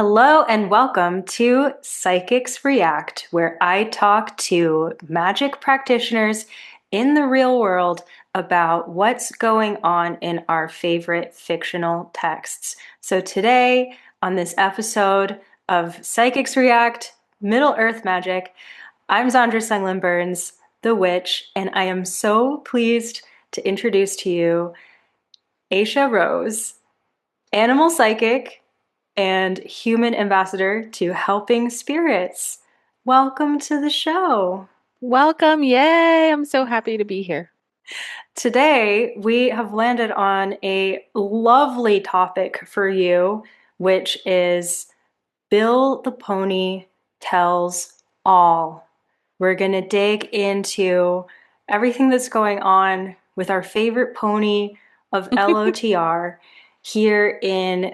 Hello and welcome to Psychics React, where I talk to magic practitioners in the real world about what's going on in our favorite fictional texts. So today, on this episode of Psychics React, Middle Earth Magic, I'm Xandra Sunglin-Burns, the witch, and I am so pleased to introduce to you Aysha Rose, animal psychic and human ambassador to helping spirits. Welcome to the show. Welcome. Yay. I'm so happy to be here. Today, we have landed on a lovely topic for you, which is Bill the Pony Tells All. We're going to dig into everything that's going on with our favorite pony of LOTR here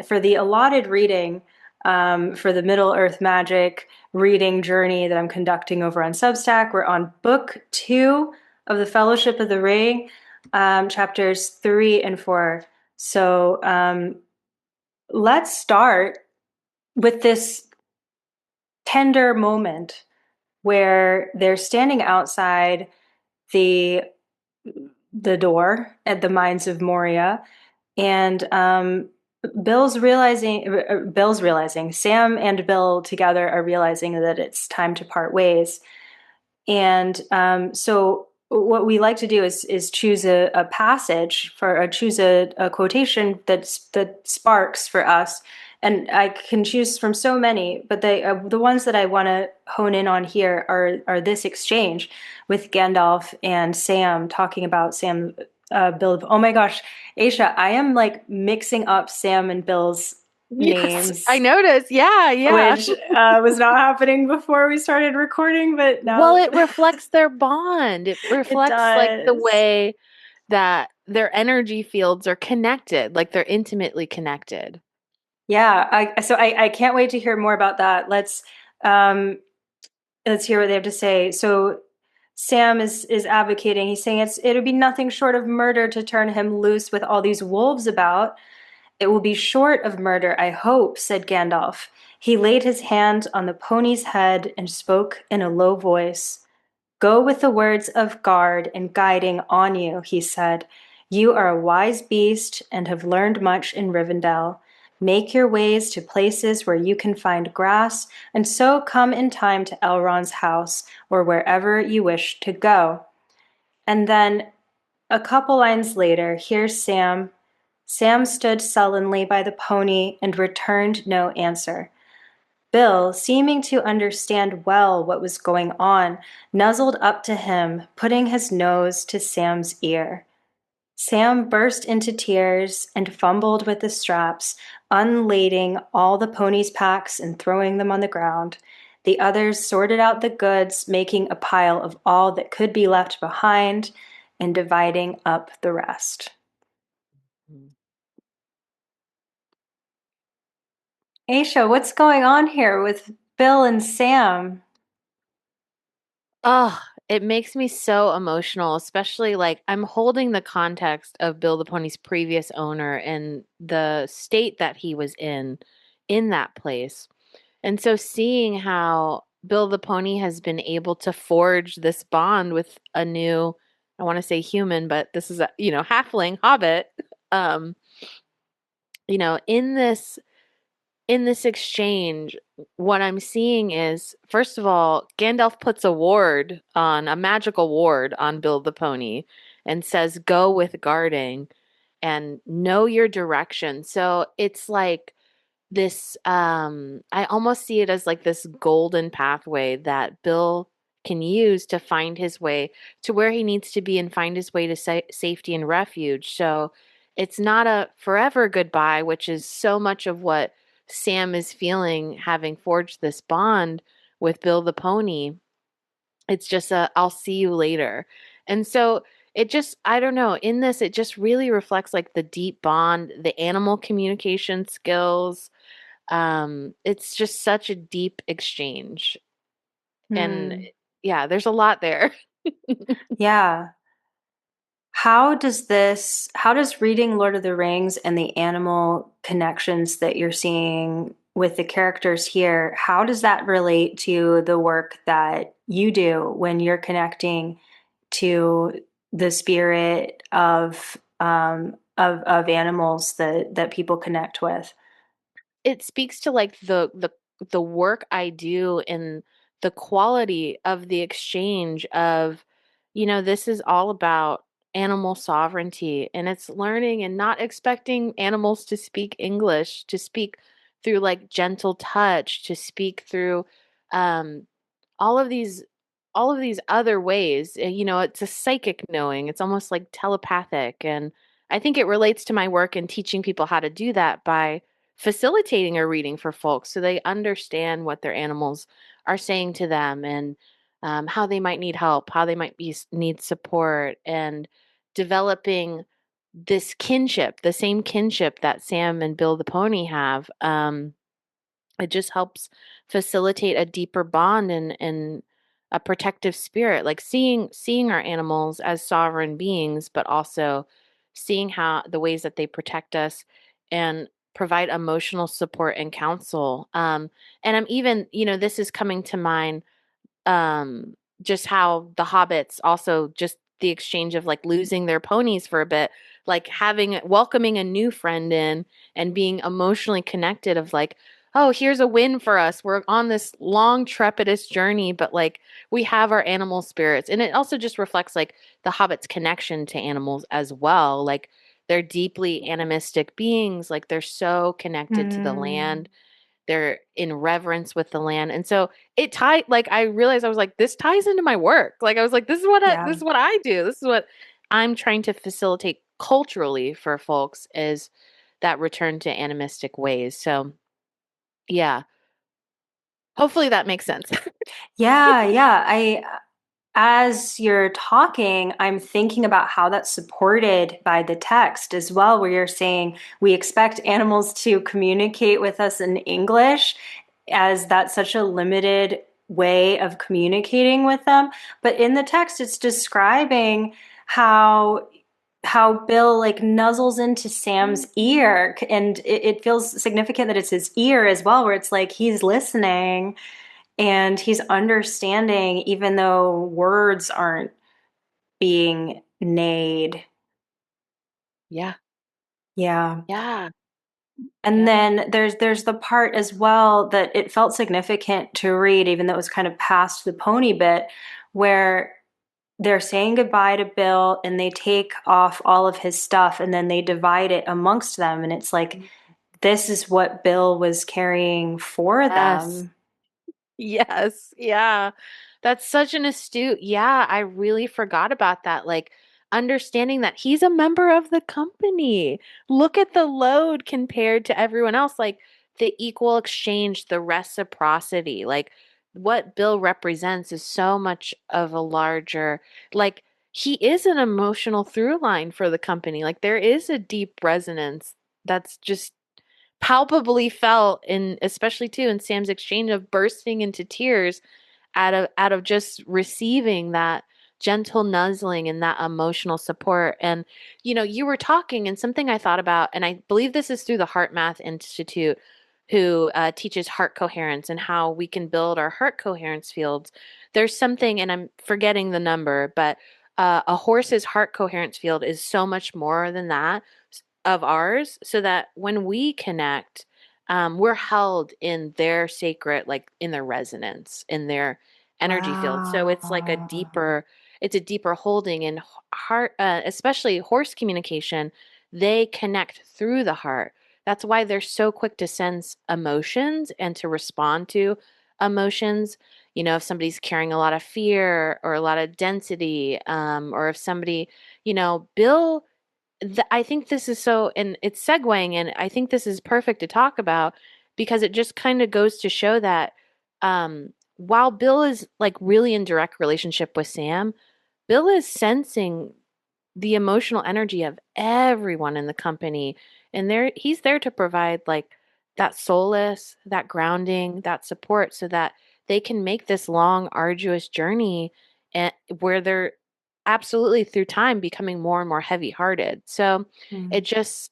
for the allotted reading for the Middle Earth Magic reading journey that I'm conducting over on Substack. We're on book 2 of the Fellowship of the Ring, chapters 3 and 4. So let's start with this tender moment where they're standing outside the door at the Mines of Moria, and Bill's realizing, Sam and Bill together are realizing that it's time to part ways. And so what we like to do is choose a passage choose a quotation that sparks for us. And I can choose from so many, but the ones that I want to hone in on here are this exchange with Gandalf and Sam talking about Bill. Oh my gosh, Aysha, I am like mixing up Sam and Bill's Yes, I names, noticed. Yeah, yeah. which was not happening before we started recording, but Well, now it reflects their bond. It it reflects like the does. way that their energy fields are connected, like they're intimately connected. Yeah, I can't wait to hear more about that. Um let's hear what they have to say. So Sam is advocating. He's saying it'd be nothing short of murder to turn him loose with all these wolves about. It will be short of murder, I hope, said Gandalf. He laid his hand on the pony's head and spoke in a low voice. Go with the words of guard and guiding on you, he said. You are a wise beast and have learned much in Rivendell. Make your ways to places where you can find grass, and so come in time to Elrond's house or wherever you wish to go. And then a couple lines later, here's Sam. Sam stood sullenly by the pony and returned no answer. Bill, seeming to understand well what was going on, nuzzled up to him, putting his nose to Sam's ear. Sam burst into tears and fumbled with the straps, unlading all the pony's packs and throwing them on the ground. The others sorted out the goods, making a pile of all that could be left behind and dividing up the rest. Aisha, what's going on here with Bill and Sam? Oh, it makes me so emotional, especially like I'm holding the context of Bill the Pony's previous owner and the state that he was in that place. And so seeing how Bill the Pony has been able to forge this bond with a new, I want to say human, but this is a, halfling hobbit, um, in this exchange, what I'm seeing is, first of all, Gandalf puts a magical ward on Bill the Pony and says, go with guarding and know your direction. So it's like this, I almost see it as like this golden pathway that Bill can use to find his way to where he needs to be and find his way to safety and refuge. So it's not a forever goodbye, which is so much of what Sam is feeling having forged this bond with Bill the Pony. It's just a I'll see you later. And so it just I don't know, in this it just really reflects like the deep bond, the animal communication skills. It's just such a deep exchange. And Hmm. yeah, there's a lot there. Yeah. How does reading Lord of the Rings and the animal connections that you're seeing with the characters here, how does that relate to the work that you do when you're connecting to the spirit of animals that people connect with? It speaks to like the work I do and the quality of the exchange of, this is all about animal sovereignty, and it's learning and not expecting animals to speak English, to speak through like gentle touch, to speak through um all of these other ways. It's a psychic knowing. It's almost like telepathic, and I think it relates to my work in teaching people how to do that by facilitating a reading for folks so they understand what their animals are saying to them, and how they might need help, how they might need support, and developing this kinship, the same kinship that Sam and Bill the pony have. It just helps facilitate a deeper bond and a protective spirit, like seeing our animals as sovereign beings, but also seeing how the ways that they protect us and provide emotional support and counsel. And I'm even, this is coming to mind, um just how the hobbits also, just the exchange of like losing their ponies for a bit, like having welcoming a new friend in and being emotionally connected of like, oh, here's a win for us, we're on this long trepidous journey, but like we have our animal spirits. And it also just reflects like the hobbits connection to animals as well, like they're deeply animistic beings, like they're so connected to the Mm, land, they're in reverence with the land. And so it tied, like I realized, I was like, this ties into my work. Like I was like, yeah. this is what I do. This is what I'm trying to facilitate culturally for folks, is that return to animistic ways. So yeah, hopefully that makes sense. Yeah, yeah. As you're talking, I'm thinking about how that's supported by the text as well, where you're saying we expect animals to communicate with us in English, as that's such a limited way of communicating with them. But in the text, it's describing how Bill like nuzzles into Sam's ear, and it feels significant that it's his ear as well, where it's like he's listening and he's understanding even though words aren't being neighed. Yeah. Yeah. Yeah. And Yep. then there's the part as well that it felt significant to read, even though it was kind of past the pony bit, where they're saying goodbye to Bill and they take off all of his stuff and then they divide it amongst them. And it's like, this is what Bill was carrying for Yes. them. Yes. Yeah. That's such an astute. Yeah, I really forgot about that. Like understanding that he's a member of the company. Look at the load compared to everyone else. Like the equal exchange, the reciprocity. Like what Bill represents is so much of a larger, like he is an emotional through line for the company. Like there is a deep resonance that's just palpably felt in, especially too in Sam's exchange of bursting into tears out of just receiving that gentle nuzzling and that emotional support. And you were talking, and something I thought about, and I believe this is through the Heart Math Institute, who teaches heart coherence and how we can build our heart coherence fields. There's something, and I'm forgetting the number, but a horse's heart coherence field is so much more than that of ours, so that when we connect, we're held in their sacred, like in their resonance, in their energy field. So it's like Wow. it's a deeper holding. And heart, especially horse communication, they connect through the heart. That's why they're so quick to sense emotions and to respond to emotions. If somebody's carrying a lot of fear or a lot of density, or if somebody, Bill, I think this is so, and it's segueing, and I think this is perfect to talk about because it just kind of goes to show that while Bill is like really in direct relationship with Sam, Bill is sensing the emotional energy of everyone in the company, and he's there to provide like that solace, that grounding, that support, so that they can make this long arduous journey, and where they're absolutely through time becoming more and more heavy hearted. So it Hmm. just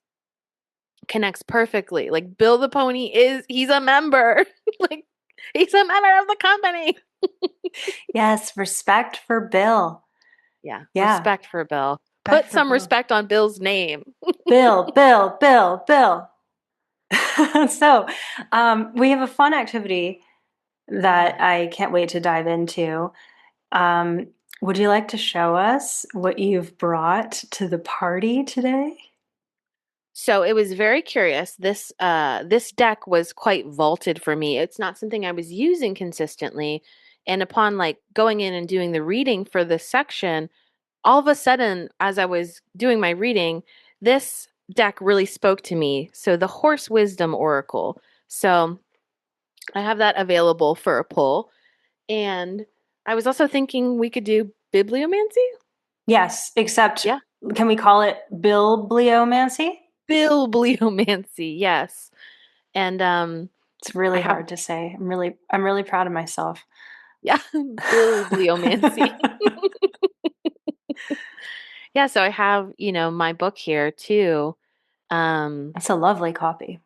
connects perfectly. Like Bill the Pony he's a member. Like he's a member of the company. Yes, respect for Bill. Yeah, Yeah, respect for Bill. respect Put for some Bill. respect on Bill's name. Bill, Bill, Bill, Bill. So, we have a fun activity that I can't wait to dive into. Um, would you like to show us what you've brought to the party today? So it was very curious. This deck was quite vaulted for me. It's not something I was using consistently. And upon like going in and doing the reading for this section, all of a sudden, as I was doing my reading, this deck really spoke to me. So the Horse Wisdom Oracle. So I have that available for a pull. And I was also thinking we could do bibliomancy. Yes, except Yeah. can we call it bill-bliomancy? Bibliomancy, yes. And It's I really have hard to say. I'm really proud of myself. yeah, bibliomancy. Yeah, so I have, my book here too. Um It's a lovely copy.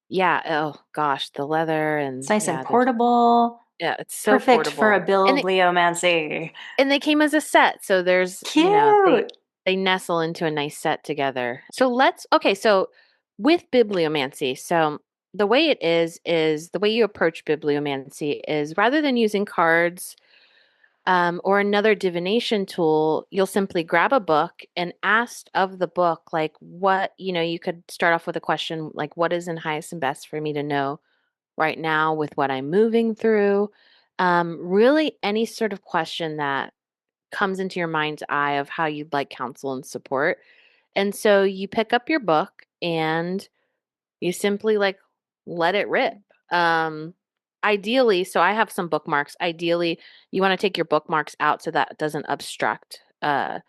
yeah, oh gosh, the leather It's and nice and yeah, there's portable. yeah, it's so Perfect for a portable. bill-bliomancy. And they came as a set, so there's, Cute. they nestle into a nice set together. So okay, so with bibliomancy, so the way it is the way you approach bibliomancy is rather than using cards or another divination tool, you'll simply grab a book and ask of the book, like, what, you could start off with a question like, what is in highest and best for me to know right now with what I'm moving through? Really, any sort of question that comes into your mind's eye of how you'd like counsel and support. And so you pick up your book and you simply like let it rip. Um Ideally, so I have some bookmarks. Ideally, you want to take your bookmarks out so that doesn't obstruct the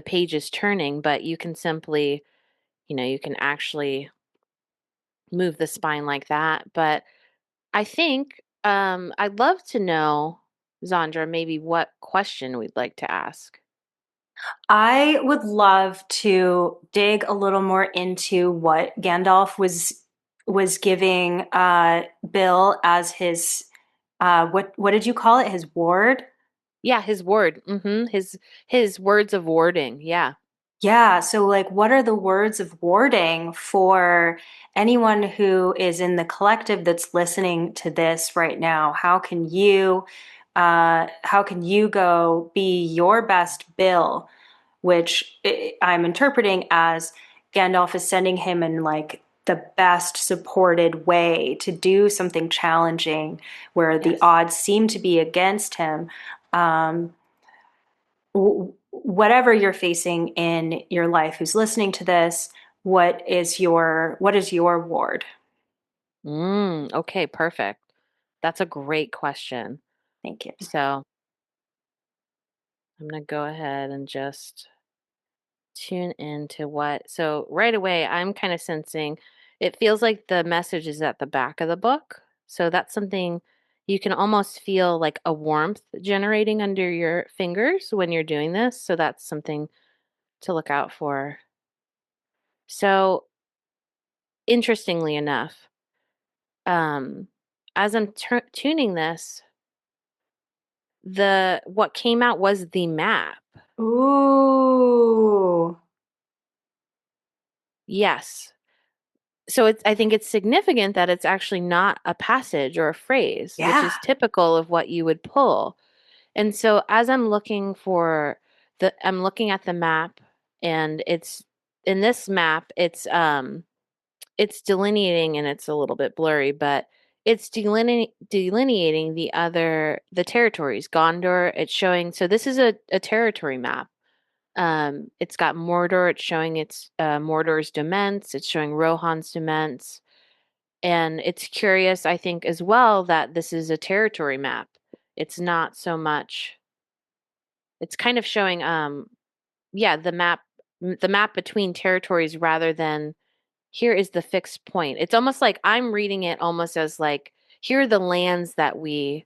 pages turning, but you can simply, you can actually move the spine like that. But I think I'd love to know, Xandra, maybe what question we'd like to ask. I would love to dig a little more into what Gandalf was giving Bill as his what did you call it? His ward? Yeah, his word. His words of wording. Yeah. Yeah, so like what are the words of warding for anyone who is in the collective that's listening to this right now? How can you go be your best Bill, which I'm interpreting as Gandalf is sending him in like the best supported way to do something challenging where the Yes. odds seem to be against him. Um, Whatever you're facing in your life, who's listening to this, what is your ward? Okay, perfect. That's a great question. Thank you. So I'm going to go ahead and just tune into what. So right away, I'm kind of sensing it feels like the message is at the back of the book. So that's something you can almost feel like a warmth generating under your fingers when you're doing this. So that's something to look out for. So interestingly enough, um, as I'm tuning this, the what came out was the map. Ooh. Yes. So I think it's significant that it's actually not a passage or a phrase, which Yeah. is typical of what you would pull. And so as I'm looking at the map, and it's in this map, it's delineating, and it's a little bit blurry, but it's delineating the territories. Gondor, it's showing, so this is a territory map. It's got Mordor, it's showing its Mordor's demesnes, it's showing Rohan's demesnes. And it's curious, I think, as well, that this is a territory map. It's not so much, it's kind of showing yeah, the map between territories rather than here is the fixed point. It's almost like I'm reading it almost as like here are the lands that we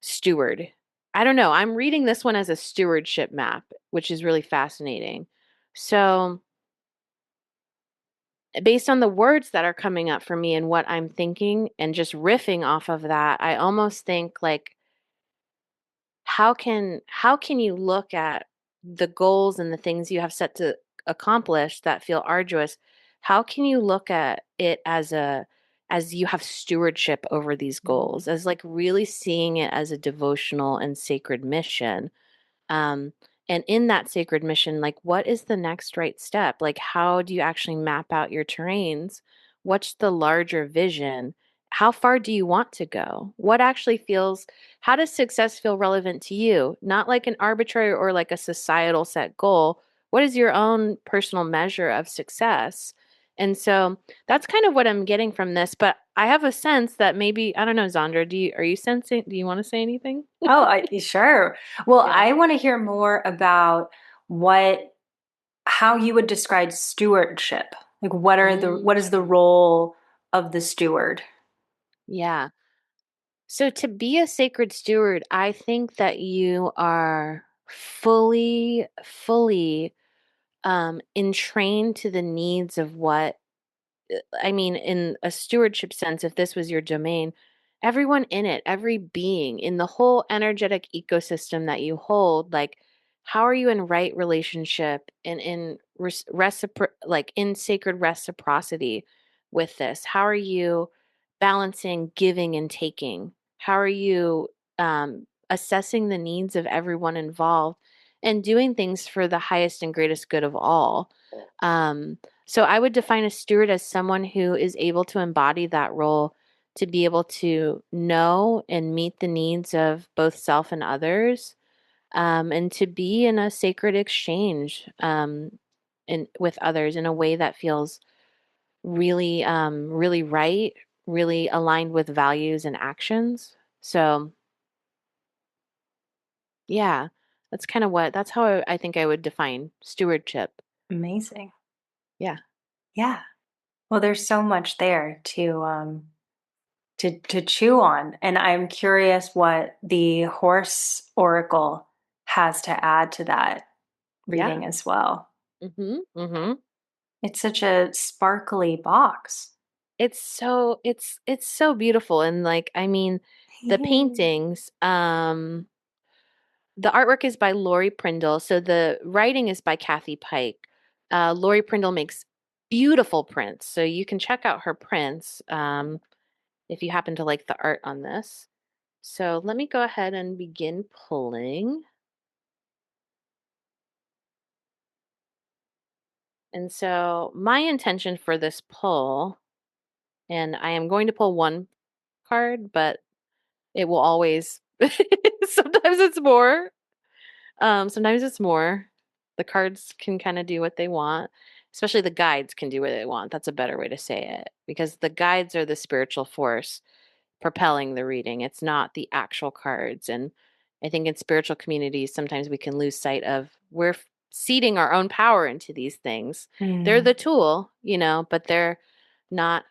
steward. I don't know. I'm reading this one as a stewardship map, which is really fascinating. So based on the words that are coming up for me and what I'm thinking and just riffing off of that, I almost think like how can you look at the goals and the things you have set to accomplish that feel arduous? How can you look at it as you have stewardship over these goals, as like really seeing it as a devotional and sacred mission? Um, and in that sacred mission, like what is the next right step? Like, how do you actually map out your terrains? What's the larger vision? How far do you want to go? What actually feels, how does success feel relevant to you? Not like an arbitrary or like a societal set goal. What is your own personal measure of success? And so that's kind of what I'm getting from this. But I have a sense that maybe, I don't know, Zandra, are you sensing, do you want to say anything? Oh, sure. Well, Yeah. I want to hear more about what how you would describe stewardship. Like what is the Mm, role of the steward? yeah. So to be a sacred steward, I think that you are fully entrained to the needs of what I mean, in a stewardship sense, if this was your domain, everyone in it, every being in the whole energetic ecosystem that you hold, like, how are you in right relationship and in like in sacred reciprocity with this? How are you balancing giving and taking? How are you assessing the needs of everyone involved and doing things for the highest and greatest good of all? Um, so I would define a steward as someone who is able to embody that role to be able to know and meet the needs of both self and others, and to be in a sacred exchange with others in a way that feels really right, really aligned with values and actions. So yeah, that's how I think I would define stewardship. Amazing. Yeah. Yeah. Well, there's so much there to chew on, and I'm curious what the horse oracle has to add to that Yeah. reading as well. Mhm. Mhm. It's such a sparkly box. It's so beautiful and like I mean the paintings the artwork is by Lori Prindle, so the writing is by Kathy Pike. Lori Prindle makes beautiful prints, so you can check out her prints if you happen to like the art on this. So let me go ahead and begin pulling. And so my intention for this pull, and I am going to pull one card, but it will always sometimes it's more. Sometimes it's more. The cards can kind of do what they want. Especially the guides can do what they want. That's a better way to say it. Because the guides are the spiritual force propelling the reading. It's not the actual cards. And I think in spiritual communities, sometimes we can lose sight of seeding our own power into these things. They're Mm. the tool, but not,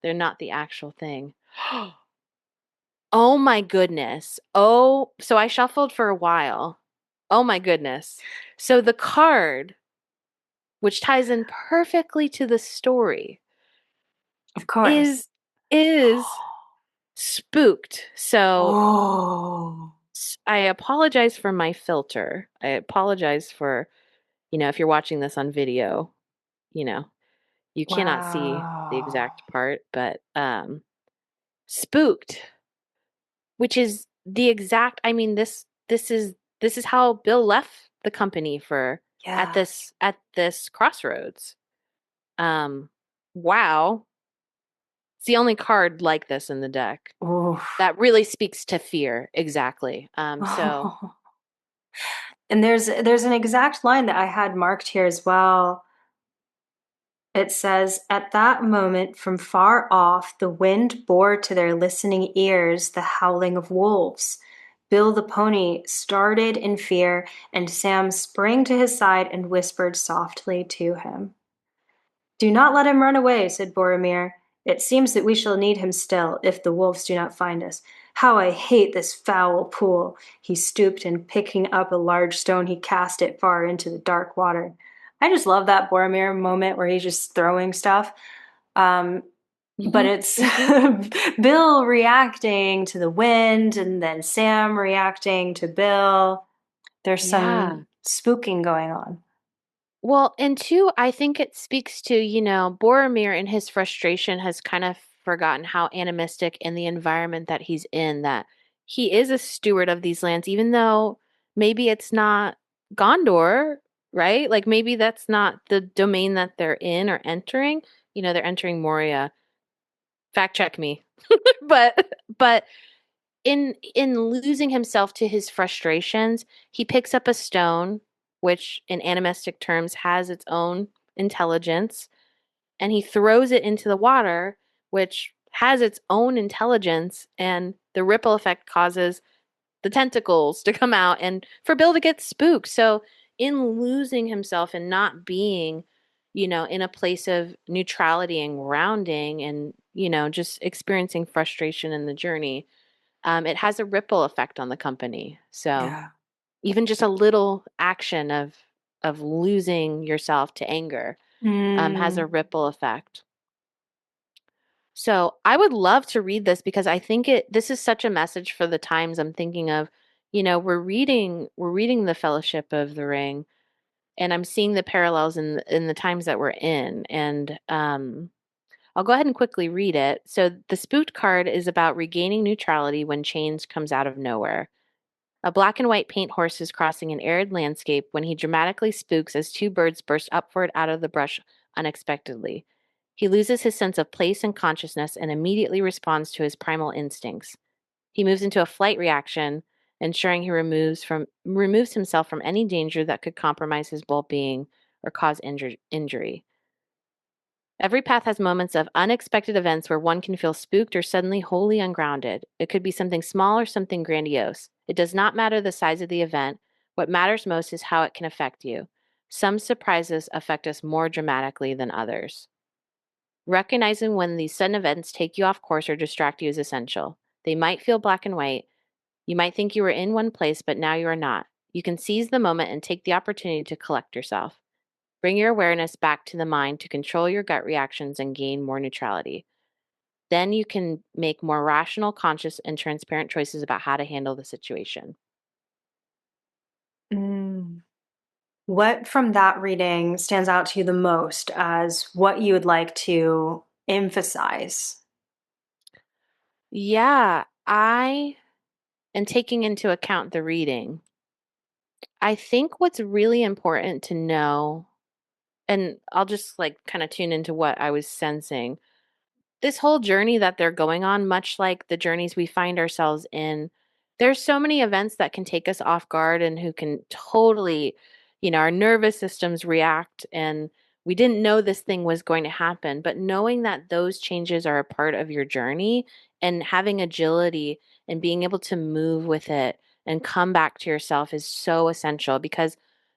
they're not the actual thing. Oh my goodness. Oh, so I shuffled for a while. Oh my goodness. So the card, which ties in perfectly to the story, Of course. is is spooked. So Oh, I apologize for my filter. I apologize for, if you're watching this on video, you know, you cannot see the wow. exact part, but spooked, which is the exact I mean this is how Bill left the company for Yeah. at this crossroads. Um wow. It's the only card like this in the deck Oof. that really speaks to fear exactly. So Oh. And there's an exact line that I had marked here as well. It says, "At that moment, from far off, the wind bore to their listening ears the howling of wolves. Bill the pony started in fear, and Sam sprang to his side and whispered softly to him. Do not let him run away, said Boromir. It seems that we shall need him still, if the wolves do not find us. How I hate this foul pool. He stooped, and picking up a large stone, he cast it far into the dark water. I just love that Boromir moment where he's just throwing stuff. Um, but Hmm. it's Bill reacting to the wind and then Sam reacting to Bill. There's Yeah. some spooking going on. Well, and two, I think it speaks to, Boromir in his frustration has kind of forgotten how animistic in the environment that he's in, that he is a steward of these lands, even though maybe it's not Gondor, right? Like maybe that's not the domain that they're in or entering. They're entering Moria. Fact check me. But in losing himself to his frustrations, he picks up a stone, which in animistic terms has its own intelligence, and he throws it into the water, which has its own intelligence, and the ripple effect causes the tentacles to come out and for Bill to get spooked. So in losing himself and not being, in a place of neutrality and grounding and, just experiencing frustration in the journey, it has a ripple effect on the company. So Yeah. even just a little action of losing yourself to anger has a Mm, ripple effect. So I would love to read this because I think this is such a message for the times I'm thinking of. We're reading the Fellowship of the Ring, and I'm seeing the parallels in the times that we're in. And I'll go ahead and quickly read it. So the spooked card is about regaining neutrality when change comes out of nowhere. A black and white paint horse is crossing an arid landscape when he dramatically spooks as two birds burst upward out of the brush unexpectedly. He loses his sense of place and consciousness and immediately responds to his primal instincts. He moves into a flight reaction, ensuring he removes himself from any danger that could compromise his well-being or cause injury. Every path has moments of unexpected events where one can feel spooked or suddenly wholly ungrounded. It could be something small or something grandiose. It does not matter the size of the event. What matters most is how it can affect you. Some surprises affect us more dramatically than others. Recognizing when these sudden events take you off course or distract you is essential. They might feel black and white. You might think you were in one place, but now you are not. You can seize the moment and take the opportunity to collect yourself. Bring your awareness back to the mind to control your gut reactions and gain more neutrality. Then you can make more rational, conscious, and transparent choices about how to handle the situation. mm. What from that reading stands out to you the most as what you would like to emphasize? Yeah, and taking into account the reading, I think what's really important to know, and I'll just like kind of tune into what I was sensing, this whole journey that they're going on, much like the journeys we find ourselves in, there's so many events that can take us off guard and who can totally, our nervous systems react and we didn't know this thing was going to happen. But knowing that those changes are a part of your journey and having agility and being able to move with it and come back to yourself is so essential because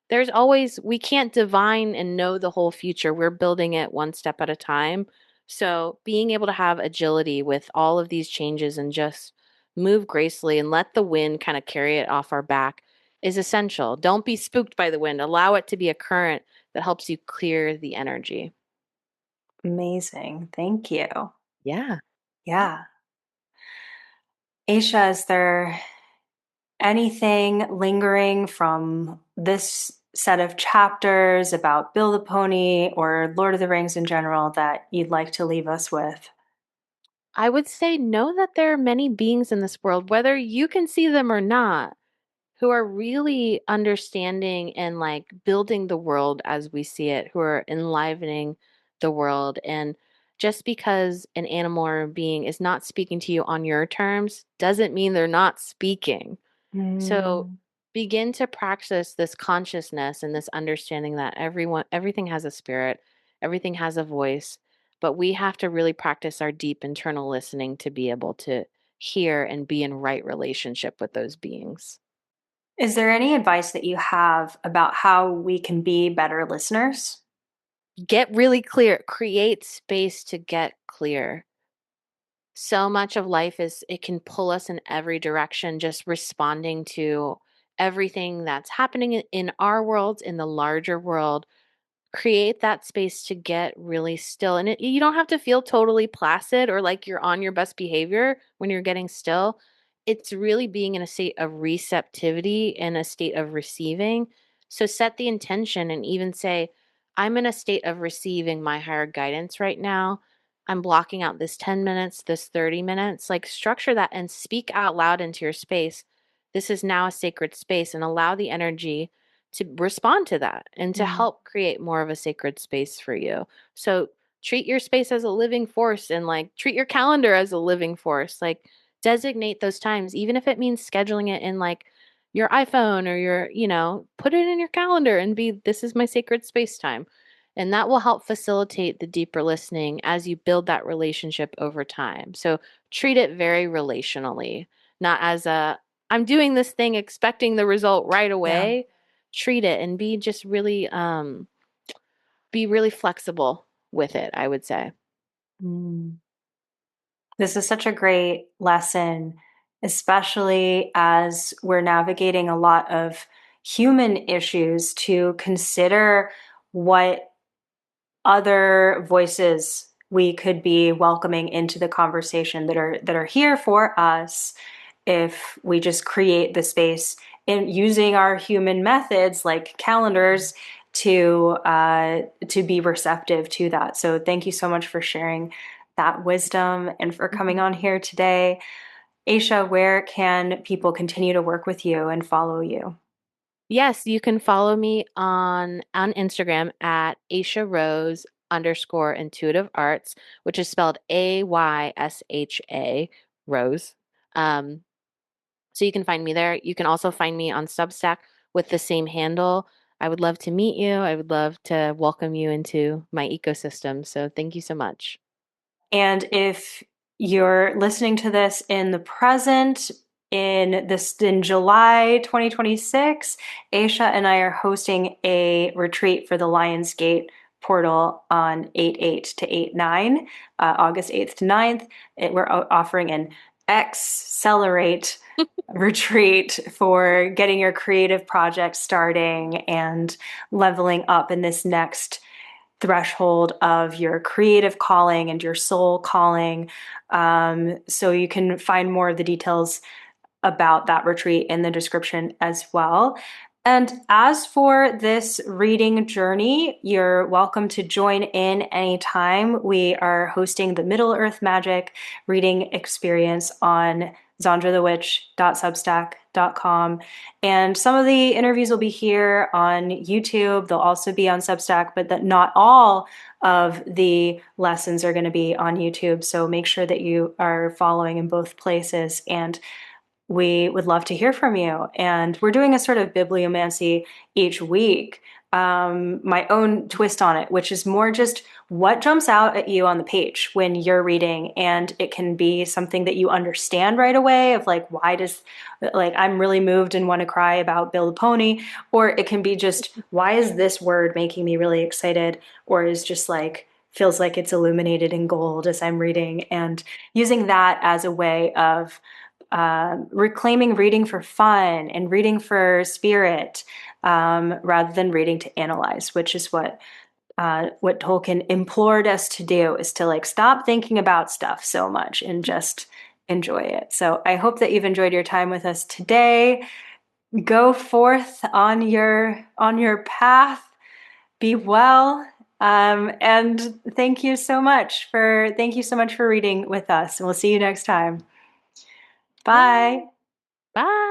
we can't divine and know the whole future. We're building it one step at a time, so being able to have agility with all of these changes and just move gracefully and let the wind kind of carry it off our back is essential. Don't be spooked by the wind. Allow it to be a current that helps you clear the energy. Amazing. Thank you. Yeah. Yeah. Aisha, is there anything lingering from this set of chapters about Bill the Pony or Lord of the Rings in general that you'd like to leave us with? I would say know that there are many beings in this world, whether you can see them or not, who are really understanding and like building the world as we see it, who are enlivening the world. And just because an animal or a being is not speaking to you on your terms doesn't mean they're not speaking. So Mm. begin to practice this consciousness and this understanding that everything has a spirit, everything has a voice, but we have to really practice our deep internal listening to be able to hear and be in right relationship with those beings. Is there any advice that you have about how we can be better listeners? Get really clear, create space to get clear. So much of life is it can pull us in every direction, just responding to everything that's happening in our world, in the larger world. create that space to get really still. And you don't have to feel totally placid or like you're on your best behavior when you're getting still. It's really being in a state of receptivity and a state of receiving. So set the intention and even say, I'm in a state of receiving my higher guidance right now. I'm blocking out this 10 minutes, this 30 minutes. Like structure that and speak out loud into your space. This is now a sacred space, and allow the energy to respond to that and to Mm. help create more of a sacred space for you. So treat your space as a living force, and like treat your calendar as a living force. Like designate those times, even if it means scheduling it in like your iPhone or your, put it in your calendar and be, this is my sacred space time. And that will help facilitate the deeper listening as you build that relationship over time. So treat it very relationally, not as a, I'm doing this thing expecting the result right Yeah. away. Treat it and be really flexible with it, I would say. Mm. This is such a great lesson, especially as we're navigating a lot of human issues, to consider what other voices we could be welcoming into the conversation that are here for us if we just create the space in using our human methods like calendars to be receptive to that. So thank you so much for sharing that wisdom and for coming on here today. Aysha, where can people continue to work with you and follow you? Yes, you can follow me on Instagram at Aysha Rose underscore intuitive arts, which is spelled Aysha Rose. Um, so you can find me there. You can also find me on Substack with the same handle. I would love to meet you. I would love to welcome you into my ecosystem. So thank you so much. And if you're listening to this in the present, in July 2026, Aisha and I are hosting a retreat for the Lionsgate portal on 8/8 to 8/9, August 8th to 9th. We're offering an accelerate retreat for getting your creative project starting and leveling up in this next threshold of your creative calling and your soul calling. So you can find more of the details about that retreat in the description as well. And as for this reading journey, you're welcome to join in anytime. We are hosting the Middle Earth Magic reading experience on xandrathewitch.substack.com. And some of the interviews will be here on YouTube. They'll also be on Substack, but that not all of the lessons are going to be on YouTube. So make sure that you are following in both places. And we would love to hear from you. And we're doing a sort of bibliomancy each week, my own twist on it, which is more just what jumps out at you on the page when you're reading. And it can be something that you understand right away, of like, why does, like, I'm really moved and want to cry about Bill the Pony. Or it can be just, why is this word making me really excited? Or is just like, feels like it's illuminated in gold as I'm reading. And using that as a way of reclaiming reading for fun and reading for spirit, rather than reading to analyze, which is what Tolkien implored us to do, is to like stop thinking about stuff so much and just enjoy it. So I hope that you've enjoyed your time with us today. Go forth on your path. Be well. And thank you so much for reading with us. And we'll see you next time. Yay. Bye. Bye.